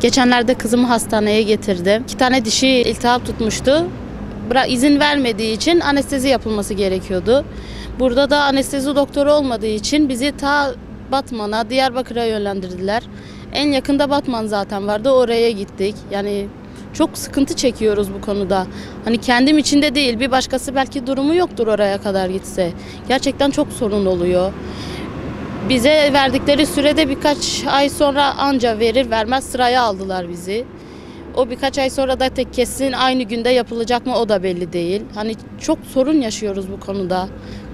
Geçenlerde kızımı hastaneye getirdim. 2 tane dişi iltihap tutmuştu. İzin vermediği için anestezi yapılması gerekiyordu. Burada da anestezi doktoru olmadığı için bizi ta Batman'a, Diyarbakır'a yönlendirdiler. En yakında Batman zaten vardı, oraya gittik. Yani çok sıkıntı çekiyoruz bu konuda. Hani kendim için de değil, bir başkası belki durumu yoktur oraya kadar gitse. Gerçekten çok sorun oluyor. Bize verdikleri sürede birkaç ay sonra anca verir vermez sıraya aldılar bizi. O birkaç ay sonra da tek kesin aynı günde yapılacak mı o da belli değil. Hani çok sorun yaşıyoruz bu konuda.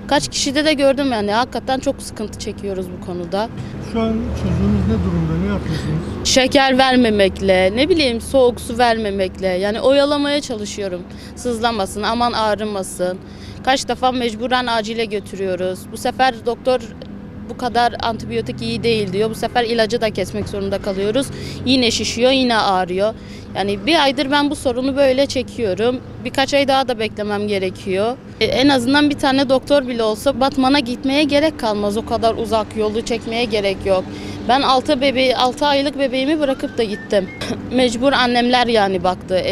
Kaç kişide de gördüm yani hakikaten çok sıkıntı çekiyoruz bu konuda. Şu an çocuğunuz ne durumda? Ne yapıyorsunuz? Şeker vermemekle, ne bileyim soğuk su vermemekle yani oyalamaya çalışıyorum. Sızlamasın, aman ağrımasın. Kaç defa mecburen acile götürüyoruz. Bu sefer doktor bu kadar antibiyotik iyi değil diyor. Bu sefer ilacı da kesmek zorunda kalıyoruz. Yine şişiyor, yine ağrıyor. Yani bir aydır ben bu sorunu böyle çekiyorum. Birkaç ay daha da beklemem gerekiyor. En azından bir tane doktor bile olsa Batman'a gitmeye gerek kalmaz. O kadar uzak yolu çekmeye gerek yok. Ben 6 aylık bebeğimi bırakıp da gittim. Mecbur annemler yani baktı.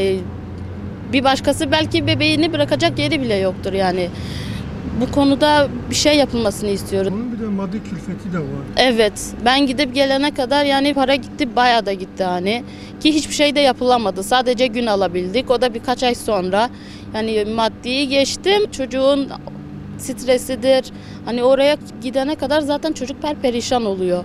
Bir başkası belki bebeğini bırakacak yeri bile yoktur yani. Bu konuda bir şey yapılmasını istiyorum. Bunun bir de maddi külfeti de var. Evet, ben gidip gelene kadar yani para gitti, bayağı da gitti hani. Ki hiçbir şey de yapılamadı. Sadece gün alabildik. O da birkaç ay sonra. Yani maddiyi geçtim. Çocuğun stresidir. Hani oraya gidene kadar zaten çocuk perperişan oluyor.